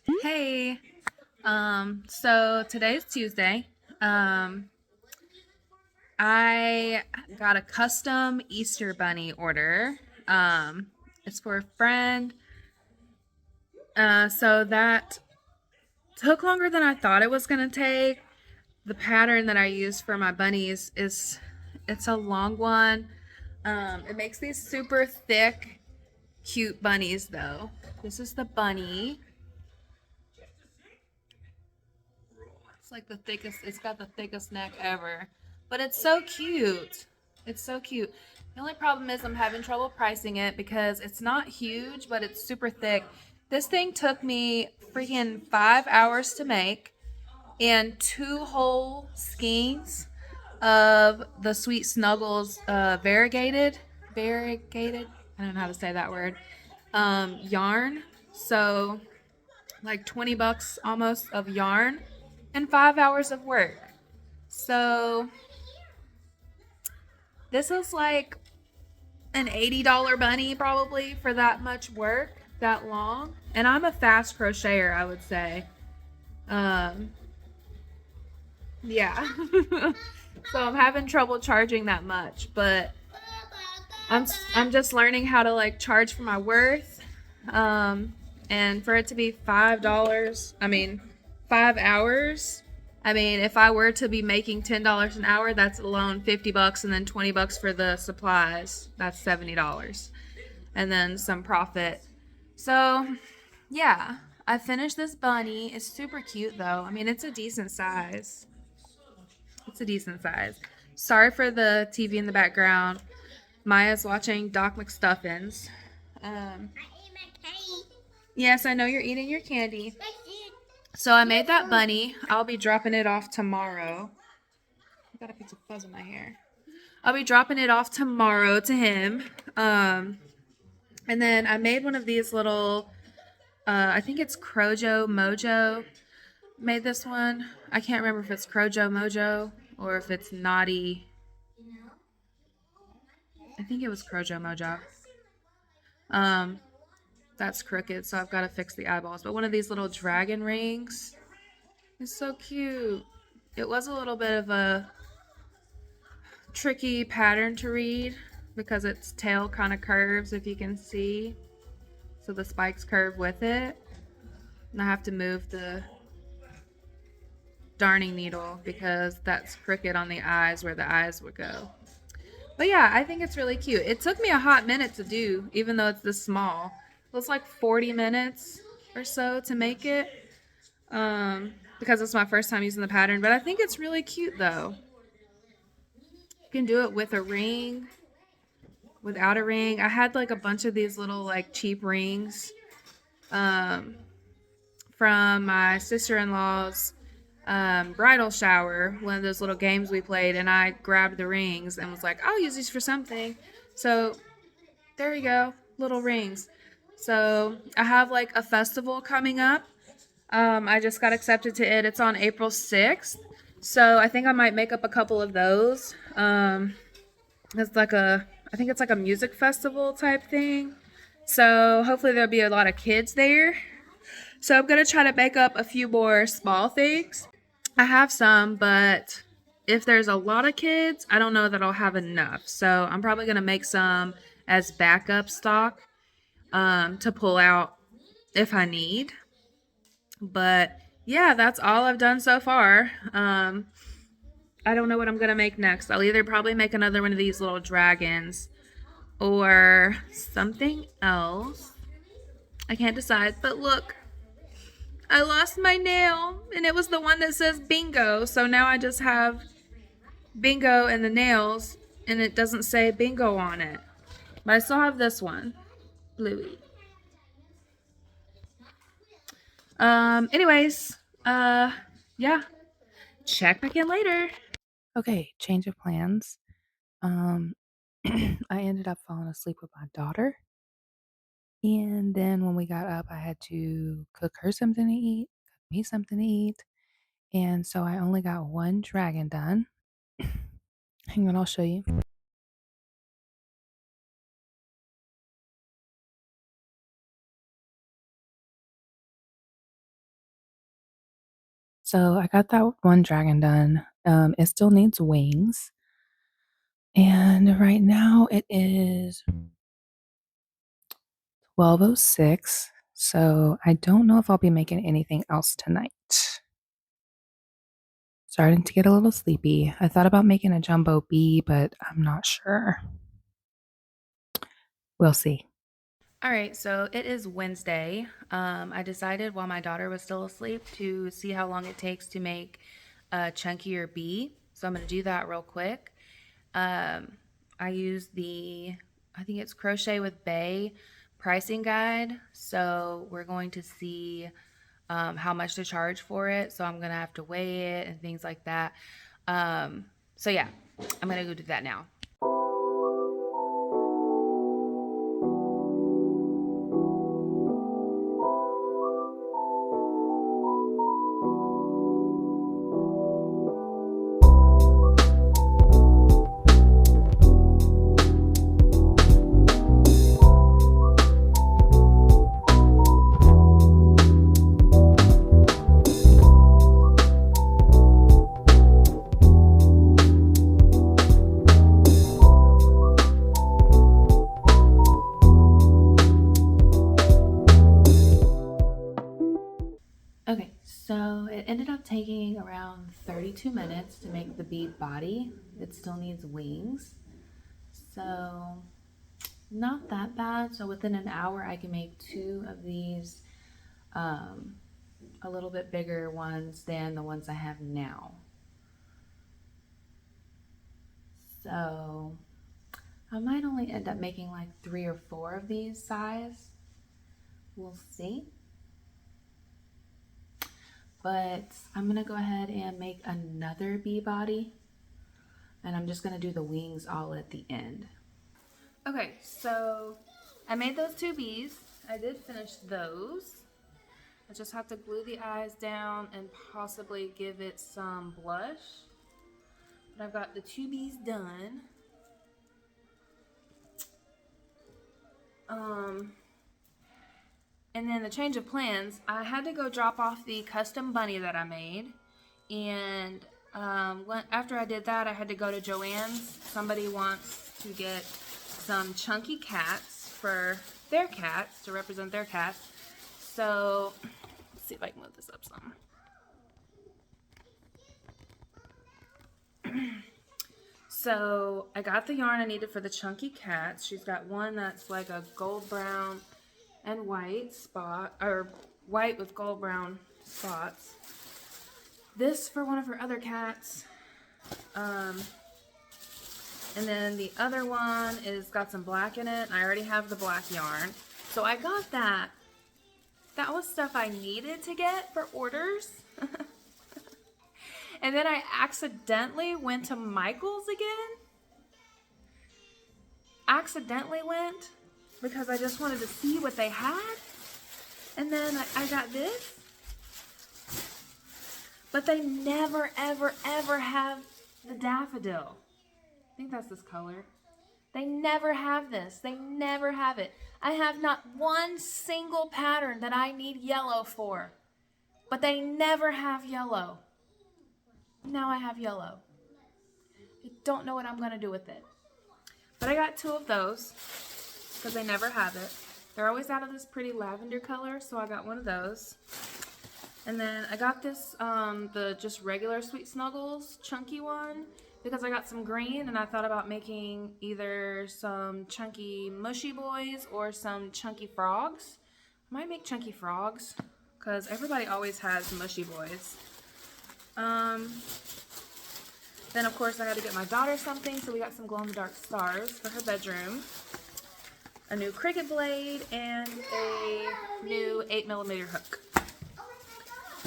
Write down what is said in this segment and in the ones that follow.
Hey, so today's Tuesday. Um, I got a custom Easter bunny order. Um, it's for a friend. So that took longer than I thought it was gonna take. The pattern that I use for my bunnies is it's a long one. It makes these super thick, cute bunnies though. This is the bunny. It's like the thickest, it's got the thickest neck ever. But it's so cute. It's so cute. The only problem is I'm having trouble pricing it because it's not huge, but it's super thick. This thing took me freaking 5 hours to make and two whole skeins of the Sweet Snuggles variegated, I don't know how to say that word, yarn. So like 20 bucks almost of yarn and 5 hours of work. So this is like an $80 bunny probably for that much work, that long. And I'm a fast crocheter, I would say. Um, yeah. So I'm having trouble charging that much, but I'm just learning how to like charge for my worth. And for it to be $5, I mean, 5 hours. I mean, if I were to be making $10 an hour, that's alone 50 bucks and then 20 bucks for the supplies. That's $70. And then some profit. So, yeah, I finished this bunny. It's super cute though. I mean, it's a decent size. It's a decent size. Sorry for the TV in the background. Maya's watching Doc McStuffins. Um, yes, I know you're eating your candy. So I made that bunny. I'll be dropping it off tomorrow. I got a piece of fuzz in my hair. I'll be dropping it off tomorrow to him. And then I made one of these little, I think it's Crojo Mojo. Made this one. I can't remember if it's Crojo Mojo or if it's Naughty. I think it was Crojo Mojo. Um, that's crooked, so I've got to fix the eyeballs. But one of these little dragon rings is so cute. It was a little bit of a tricky pattern to read because its tail kind of curves, if you can see. So the spikes curve with it. And I have to move the darning needle because that's crooked on the eyes where the eyes would go. But yeah, I think it's really cute. It took me a hot minute to do, even though it's this small. It was like 40 minutes or so to make it because it's my first time using the pattern. But I think it's really cute though. You can do it with a ring, without a ring. I had like a bunch of these little like cheap rings um, from my sister-in-law's bridal shower, one of those little games we played, and I grabbed the rings and was like, I'll use these for something. So there you go, little rings. So I have like a festival coming up. I just got accepted to it. It's on April 6th. So I think I might make up a couple of those. It's like I think it's like a music festival type thing. So hopefully there'll be a lot of kids there. So I'm going to try to make up a few more small things. I have some, but if there's a lot of kids, I don't know that I'll have enough. So I'm probably going to make some as backup stock to pull out if I need. But yeah, that's all I've done so far. I don't know what I'm going to make next. I'll either probably make another one of these little dragons or something else. I can't decide. But look, I lost my nail and it was the one that says bingo. So now I just have bingo and the nails and it doesn't say bingo on it. But I still have this one, Bluey. Anyways, yeah. Check back in later. Okay, change of plans. Um, I ended up falling asleep with my daughter. And then when we got up, I had to cook her something to eat, cook me something to eat. And so I only got one dragon done. Hang on, I'll show you. So I got that one dragon done. It still needs wings. And right now it is 12:06. So I don't know if I'll be making anything else tonight. Starting to get a little sleepy. I thought about making a jumbo bee, but I'm not sure. We'll see. All right, so it is Wednesday. I decided while my daughter was still asleep to see how long it takes to make a chunkier bee. So I'm going to do that real quick. I use I think it's Crochet with Bay pricing guide. So we're going to see how much to charge for it. So I'm going to have to weigh it and things like that. So yeah, I'm going to go do that now. Okay, so it ended up taking around 32 minutes to make the bee body. It still needs wings. So, not that bad. So, within an hour, I can make two of these um, a little bit bigger ones than the ones I have now. So, I might only end up making like 3 or 4 of these size. We'll see. But I'm gonna go ahead and make another bee body, and I'm just gonna do the wings all at the end. Okay, so I made those 2 bees. I did finish those. I just have to glue the eyes down and possibly give it some blush. But I've got the 2 bees done. And then the change of plans, I had to go drop off the custom bunny that I made. And after I did that, I had to go to Joann's. Somebody wants to get some chunky cats for their cats, to represent their cats. So, let's see if I can move this up some. So, I got the yarn I needed for the chunky cats. She's got one that's like a gold brown and white spot, or white with gold brown spots. This for one of her other cats. And then the other one is got some black in it. And I already have the black yarn. So I got that. That was stuff I needed to get for orders. And then I accidentally went to Michael's again. Accidentally went because I just wanted to see what they had. And then I got this. But they never, ever, ever have the daffodil. I think that's this color. They never have this. They never have it. I have not one single pattern that I need yellow for. But they never have yellow. Now I have yellow. I don't know what I'm going to do with it. But I got 2 of those because they never have it. They're always out of this pretty lavender color, so I got one of those. And then I got this, the just regular Sweet Snuggles chunky one because I got some green and I thought about making either some chunky mushy boys or some chunky frogs. I might make chunky frogs because everybody always has mushy boys. Then of course I had to get my daughter something, so we got some glow-in-the-dark stars for her bedroom, a new Cricut blade, and a new 8mm hook.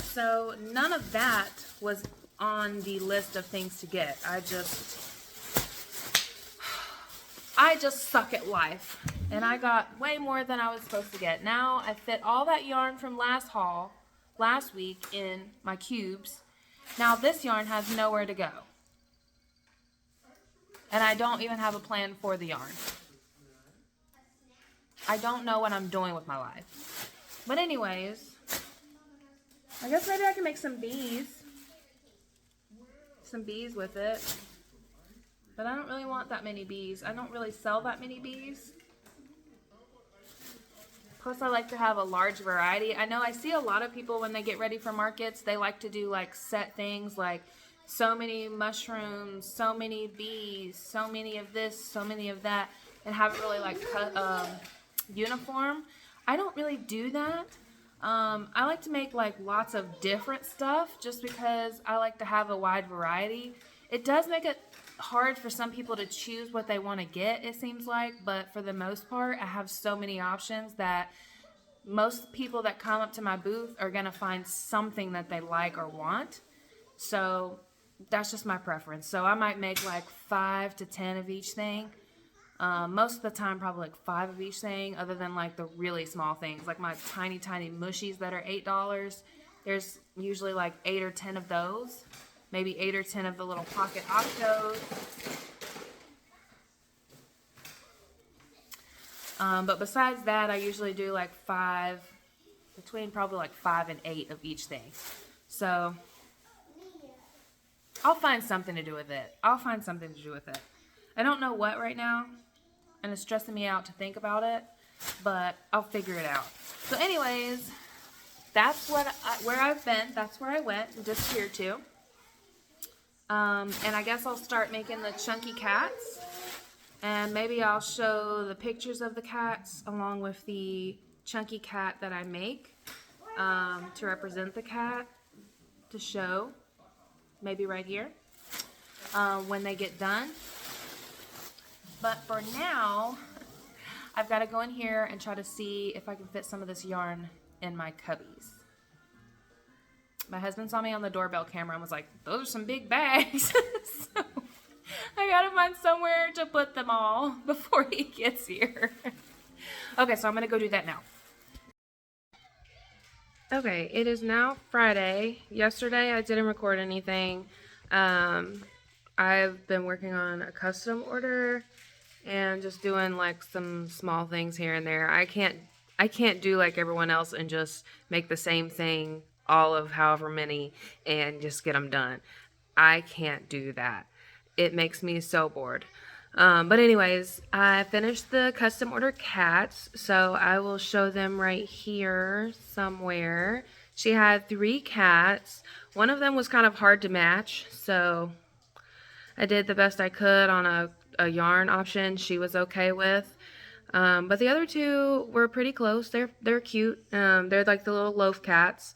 So none of that was on the list of things to get. I just suck at life. And I got way more than I was supposed to get. Now I fit all that yarn from last week in my cubes. Now this yarn has nowhere to go. And I don't even have a plan for the yarn. I don't know what I'm doing with my life. But anyways, I guess maybe I can make some bees. Some bees with it. But I don't really want that many bees. I don't really sell that many bees. Plus, I like to have a large variety. I know I see a lot of people when they get ready for markets, they like to do like set things like so many mushrooms, so many bees, so many of this, so many of that, and have it really like uniform. I don't really do that. I like to make like lots of different stuff just because I like to have a wide variety. It does make it hard for some people to choose what they want to get, it seems like, but for the most part, I have so many options that most people that come up to my booth are going to find something that they like or want. So that's just my preference. So I might make like 5 to 10 of each thing. Most of the time, probably like 5 of each thing, other than like the really small things, like my tiny, tiny mushies that are $8. There's usually like 8 or 10 of those, maybe 8 or 10 of the little pocket octos. But besides that, I usually do like 5, between probably like 5 and 8 of each thing. So I'll find something to do with it. I don't know what right now, and it's stressing me out to think about it, but I'll figure it out. So anyways, that's where I've been. That's where I went and disappeared to. And I guess I'll start making the chunky cats. And maybe I'll show the pictures of the cats along with the chunky cat that I make to represent the cat to show. Maybe right here when they get done. But for now, I've got to go in here and try to see if I can fit some of this yarn in my cubbies. My husband saw me on the doorbell camera and was like, those are some big bags. So I got to find somewhere to put them all before he gets here. Okay, so I'm going to go do that now. Okay, it is now Friday. Yesterday I didn't record anything. I've been working on a custom order and just doing like some small things here and there. I can't do like everyone else and just make the same thing all of however many and just get them done. I can't do that. It makes me so bored. But anyways, I finished the custom order cats, so I will show them right here somewhere. She had 3 cats. One of them was kind of hard to match, so I did the best I could on a yarn option she was okay with. But the other 2 were pretty close. They're cute. They're like the little loaf cats.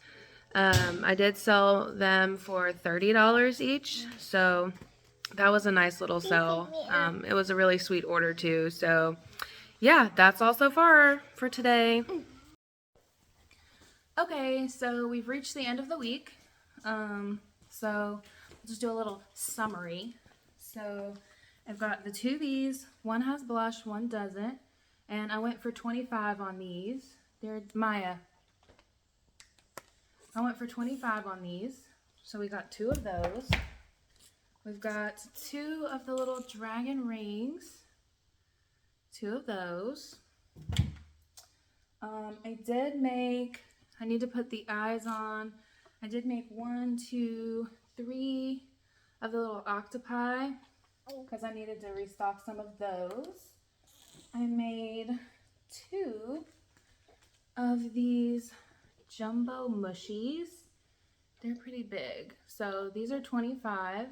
I did sell them for $30 each, so that was a nice little sell. It was a really sweet order too. So yeah, that's all so far for today. Okay, so we've reached the end of the week. So I'll just do a little summary. So I've got the 2 of these. One has blush, one doesn't. And I went for 25 on these. They're Maya. I went for 25 on these. So we got 2 of those. We've got 2 of the little dragon rings. 2 of those. I need to put the eyes on. I did make 1, 2, 3 of the little octopi because I needed to restock some of those. I made 2 of these jumbo mushies. They're pretty big. So these are 25.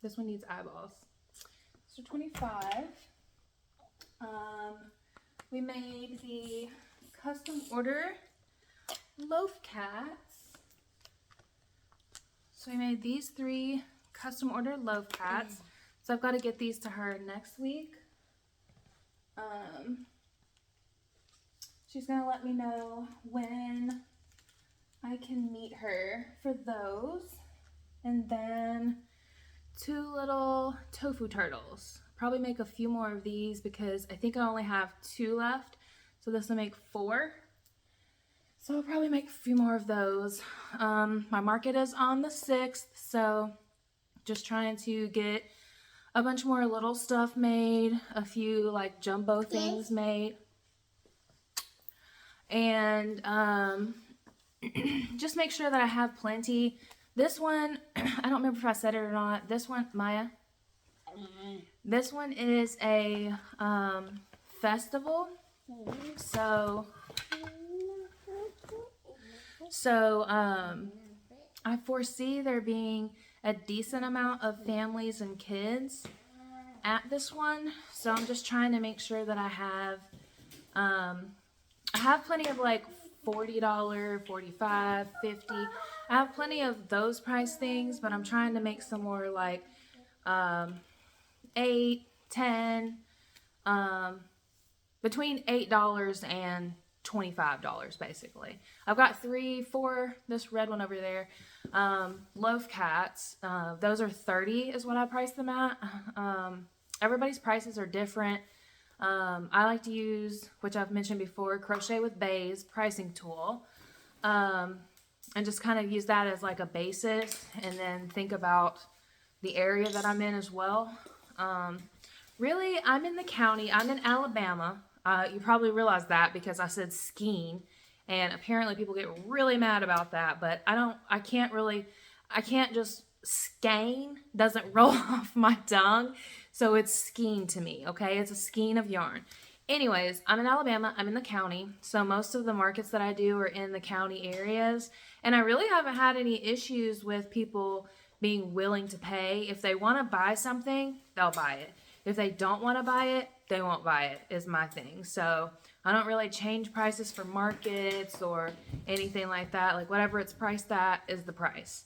This one needs eyeballs. So 25. We made the custom order loaf cats. So we made these 3 custom order loaf cats. So I've got to get these to her next week. She's going to let me know when I can meet her for those. And then 2 little tofu turtles. Probably make a few more of these because I think I only have 2 left. So this will make 4. So I'll probably make a few more of those. My market is on the 6th, so just trying to get a bunch more little stuff made, a few like jumbo things made. And just make sure that I have plenty. This one, I don't remember if I said it or not. This one, Maya, this one is a festival. So, so I foresee there being a decent amount of families and kids at this one. So I'm just trying to make sure that I have plenty of like $40, 45, 50. I have plenty of those price things, but I'm trying to make some more like 8, 10, between $8 and $25 basically. I've got 3, 4, this red one over there, loaf cats. Those are 30 is what I price them at. Everybody's prices are different. I like to use, which I've mentioned before, Crochet with Bays pricing tool, and just kind of use that as like a basis, and then think about the area that I'm in as well. Really, I'm in the county. I'm in Alabama. You probably realize that because I said skiing, and apparently people get really mad about that. But I can't just skein doesn't roll off my tongue, so it's skein to me. Okay, it's a skein of yarn. Anyways, I'm in Alabama. I'm in the county, so most of the markets that I do are in the county areas, and I really haven't had any issues with people being willing to pay. If they want to buy something, they'll buy it. If they don't want to buy it, they won't buy it, is my thing. So I don't really change prices for markets or anything like that. Like whatever it's priced at is the price.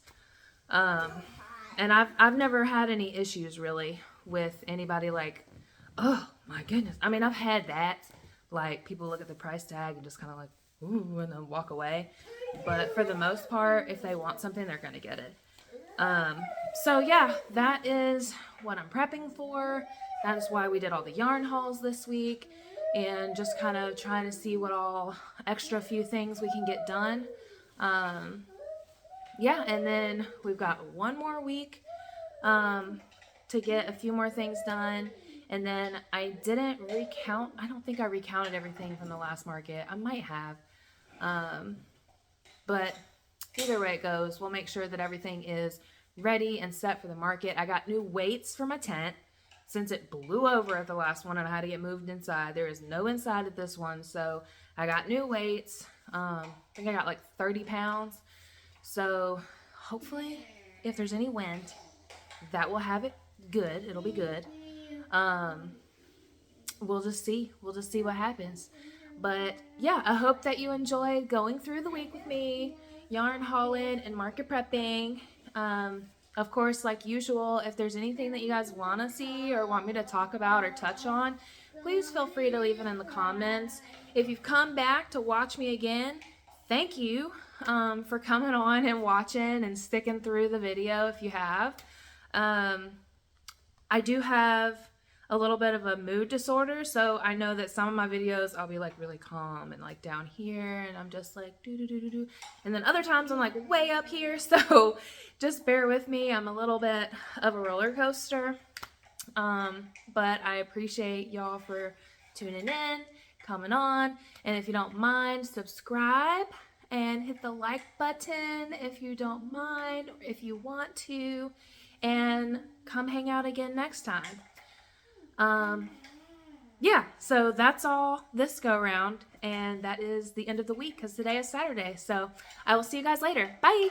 And I've never had any issues really with anybody like, oh my goodness. I mean, I've had that. Like people look at the price tag and just kind of like, ooh, and then walk away. But for the most part, if they want something, they're going to get it. So yeah, that is what I'm prepping for. That is why we did all the yarn hauls this week, and just kind of trying to see what all extra few things we can get done. Yeah, and then we've got one more week to get a few more things done. And then I didn't recount. I don't think I recounted everything from the last market. I might have. But either way it goes, we'll make sure that everything is ready and set for the market. I got new weights for my tent since it blew over at the last one and I had to get moved inside. There is no inside at this one, so I got new weights. I think I got like 30 pounds. So hopefully, if there's any wind, that will have it good. It'll be good. We'll just see. We'll just see what happens. But yeah, I hope that you enjoyed going through the week with me, yarn hauling and market prepping. Of course, like usual, if there's anything that you guys want to see or want me to talk about or touch on, please feel free to leave it in the comments. If you've come back to watch me again, thank you for coming on and watching and sticking through the video if you have. I do have a little bit of a mood disorder, so I know that some of my videos I'll be like really calm and like down here and I'm just like do do do do do, and then other times I'm like way up here, so just bear with me. I'm a little bit of a roller coaster, but I appreciate y'all for tuning in, coming on, and if you don't mind, subscribe and hit the like button if you don't mind or if you want to, and come hang out again next time. Yeah, so that's all this go round, and that is the end of the week because today is Saturday. So I will see you guys later. Bye.